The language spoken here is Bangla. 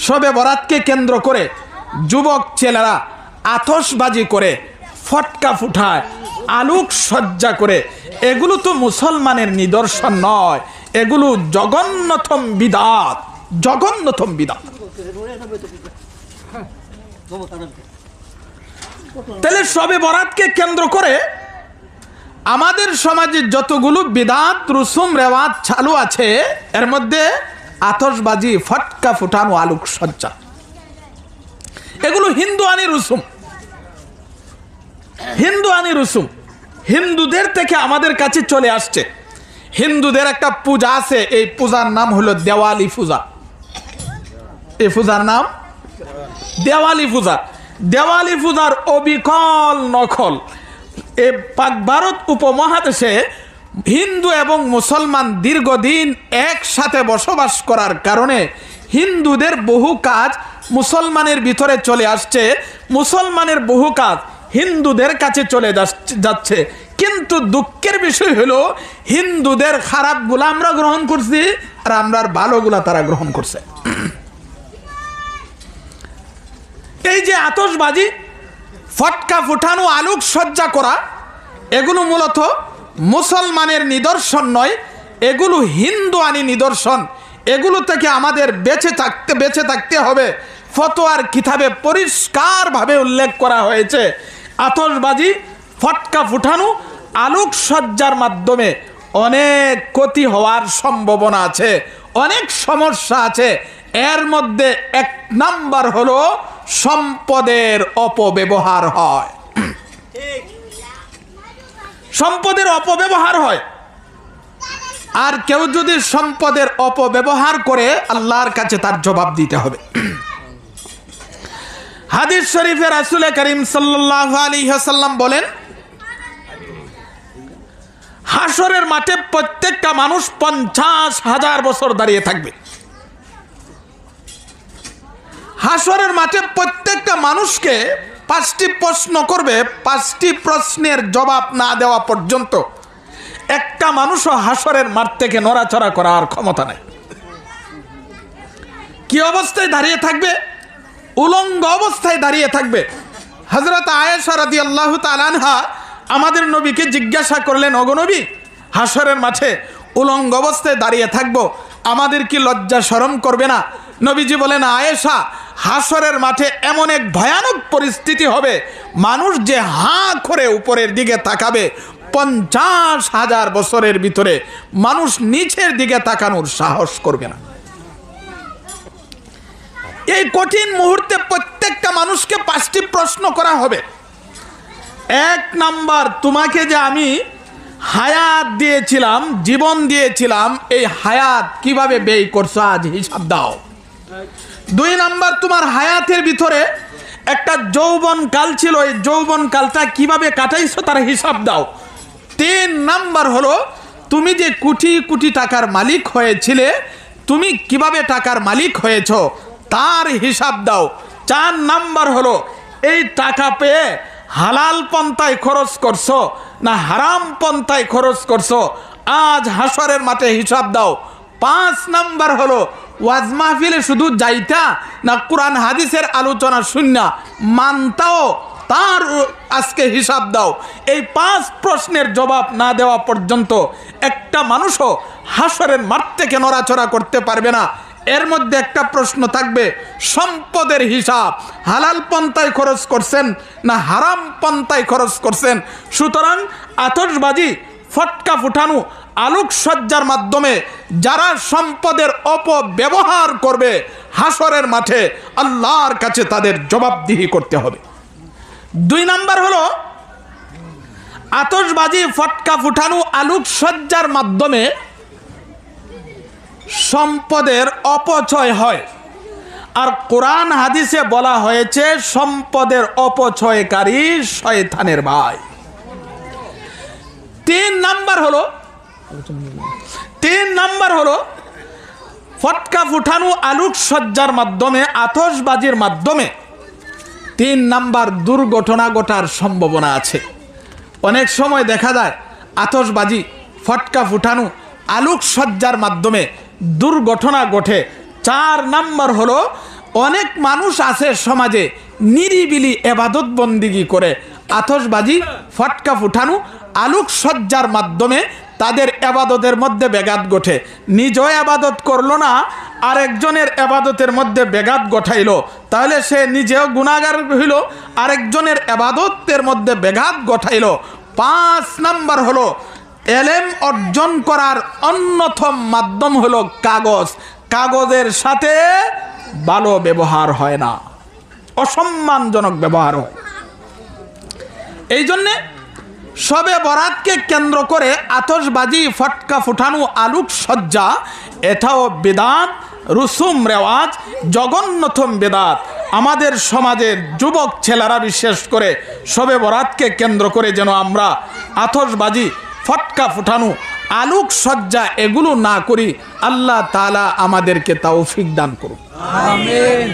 শবে বরাতকে কেন্দ্র করে যুবক ছেলেরা আতশবাজি করে, ফটকা ফুটায়, আলোক সজ্জা করে, এগুলো তো মুসলমানের নিদর্শন নয়, এগুলো জঘন্যতম বিদআত, জঘন্যতম বিদআত। তাহলে শবে বরাতকে কেন্দ্র করে আমাদের সমাজে যতগুলো বিদআত রুসুম রেওয়াজ চালু আছে, এর মধ্যে আতশবাজি, ফটকা ফুটানো, আলোক সজ্জা, এগুলো হিন্দুয়ানি রুসুম, হিন্দুয়ানি রুসুম, হিন্দুদের থেকে আমাদের কাছে চলে আসছে। হিন্দুদের একটা পূজা আছে, এই পূজার নাম হলো দেওয়ালি পূজা। এই পূজার নাম দেওয়ালি পূজা। দেওয়ালি পূজার অবিকল নকল এ পাক ভারত উপমহাদেশে হিন্দু এবং মুসলমান দীর্ঘদিন একসাথে বসবাস করার কারণে হিন্দুদের বহু কাজ মুসলমানের ভিতরে চলে আসছে, মুসলমানের বহু কাজ হিন্দুদের কাছে চলে যাচ্ছে। কিন্তু দুঃখের বিষয় হলো হিন্দুদের খারাপগুলো আমরা গ্রহণ করছি আর আমরার ভালোগুলা তারা গ্রহণ করছে। এই যে আতশবাজি, ফটকা ফুটানো, আলোক সজ্জা করা, এগুলো মূলত মুসলমানের নিদর্শন নয়, এগুলো হিন্দুয়ানি নিদর্শন। এগুলো থেকে আমাদের বেঁচে থাকতে হবে। ফতোয়ার কিতাবে পরিষ্কারভাবে উল্লেখ করা হয়েছে, আতশবাজি, ফটকা ফুটানো, আলোক সজ্জার মাধ্যমে অনেক ক্ষতি হওয়ার সম্ভাবনা আছে, অনেক সমস্যা আছে। এর মধ্যে এক নাম্বার হলো সম্পদের অপব্যবহার হয়। সম্পদের অপব্যবহার হয়। আর কেউ যদি সম্পদের অপব্যবহার করে আল্লাহর কাছে তার জবাব দিতে হবে। হাদিস শরীফে রাসূল করিম সাল্লাল্লাহু আলাইহি ওয়াসাল্লাম বলেন, হাসরের মাঠে প্রত্যেকটা মানুষ 50,000 বছর দাঁড়িয়ে থাকবে। হাসরের মাঠে প্রত্যেকটা মানুষকে 5টি প্রশ্ন করবে, 5টি প্রশ্নের জবাব না দেওয়া পর্যন্ত একটা মানুষও হাসরের মাঠ থেকে নড়াচড়া করার ক্ষমতা নাই। কি অবস্থায় দাঁড়িয়ে থাকবে? উলঙ্গ অবস্থায় দাঁড়িয়ে থাকবে। হযরত আয়েশা রাদিয়াল্লাহু তাআলা আনহা আমাদের নবীকে জিজ্ঞাসা করলেন, ওগো নবী, হাসরের মাঠে উলঙ্গ অবস্থায় দাঁড়িয়ে থাকবো, আমাদের কি লজ্জা শরম করবে না? নবীজি বলেন, আয়েশা, হাসরের মাঠে এমন এক ভয়ানক পরিস্থিতি হবে, মানুষ যে হাঁ করে উপরের দিকে তাকাবে, 50,000 বছরের ভিতরে মানুষ নিচের দিকে তাকানোর সাহস করবে না। এই কঠিন মুহূর্তে প্রত্যেকটা মানুষকে 5টি প্রশ্ন করা হবে। 1 নাম্বার, তোমাকে যে আমি হায়াত দিয়েছিলাম, জীবন দিয়েছিলাম, এই হায়াত কিভাবে ব্যয় করছো আজ হিসাব দাও। 2 নাম্বার, তোমার হায়াতের ভিতরে একটা যৌবন কাল ছিল, এই যৌবন কালটা কিভাবে কাটাইছো তার হিসাব দাও। 3 নাম্বার হলো, তুমি যে কোটি কোটি টাকার মালিক হয়েছিলে, তুমি কিভাবে টাকার মালিক হয়েছো তার হিসাব দাও। 4 নাম্বার হলো, এই টাকা পেয়ে হালাল পন্থায় খরচ করছো না হারাম পন্থায় খরচ করছো, আজ হাসরের মাঠে হিসাব দাও। 5 নাম্বার হলো, ওয়াজ মাহফিলে শুধু যাইতা না কোরআন হাদিসের আলোচনা শুননা মানতাও, তার আজকে হিসাব দাও। এই 5 প্রশ্নের জবাব না দেওয়া পর্যন্ত একটা মানুষও হাসরের মাঠ থেকে নড়াচড়া করতে পারবে না। এর মধ্যে একটা প্রশ্ন থাকবে, সম্পদের হিসাব, হালাল পন্থায় খরচ করছেন না হারাম পন্থায় খরচ করছেন। সুতরাং আতশবাজি, ফটকা ফুটানো, আলোক সজ্জার মাধ্যমে যারা সম্পদের অপব্যবহার করবে, হাসরের মাঠে আল্লাহর কাছে তাদের জবাবদিহি করতে হবে। 2 নাম্বার হলো, আতশবাজি, ফটকা ফুটানো, আলোক সজ্জার মাধ্যমে সম্পদের অপচয় হয়। আর কোরআন হাদিসে বলা হয়েছে সম্পদের অপচয়কারী শয়তানের ভাই। 3 নাম্বার হলো ফটকা ফুটানো, আলোক সজ্জার মাধ্যমে, আতশবাজির মাধ্যমে 3 নাম্বার দুর্ঘটনা ঘটার সম্ভাবনা আছে। অনেক সময় দেখা যায় আতশবাজি, ফটকা ফুটানো, আলোক সজ্জার মাধ্যমে দুর্ঘটনা ঘটে। 4 নাম্বার হলো অনেক মানুষ আছে সমাজে নিরিবিলি এবাদত বন্দিগি করে, আতশবাজি, ফটকা ফুটানো, আলোকসজ্জার মাধ্যমে তাদের এবাদতের মধ্যে ব্যাঘাত ঘটে। নিজেও এবাদত করলো না, আরেকজনের এবাদতের মধ্যে ব্যাঘাত ঘটাইলো, তাহলে সে নিজেও গুনাহগার হইল, আরেকজনের এবাদতের মধ্যে ব্যাঘাত ঘটাইলো। 5 নাম্বার হলো এলেম অর্জন করার অন্যতম মাধ্যম হলো কাগজ। কাগজের সাথে ভালো ব্যবহার হয় না, অসম্মানজনক ব্যবহার হয়। এই জন্যে শবে বরাতকে কেন্দ্র করে আতশবাজি, ফটকা ফুটানো, আলোকসজ্জা এটাও বেদাত, রুসুম রেওয়াজ, জঘন্যতম বেদাত। আমাদের সমাজের যুবক ছেলেরা বিশেষ করে শবে বরাতকে কেন্দ্র করে যেন আমরা আতশবাজি, ফটকা ফুটানো, আলোকসজ্জা এগুলো না করি। আল্লাহ তাআলা আমাদেরকে তৌফিক দান করুন। আমিন।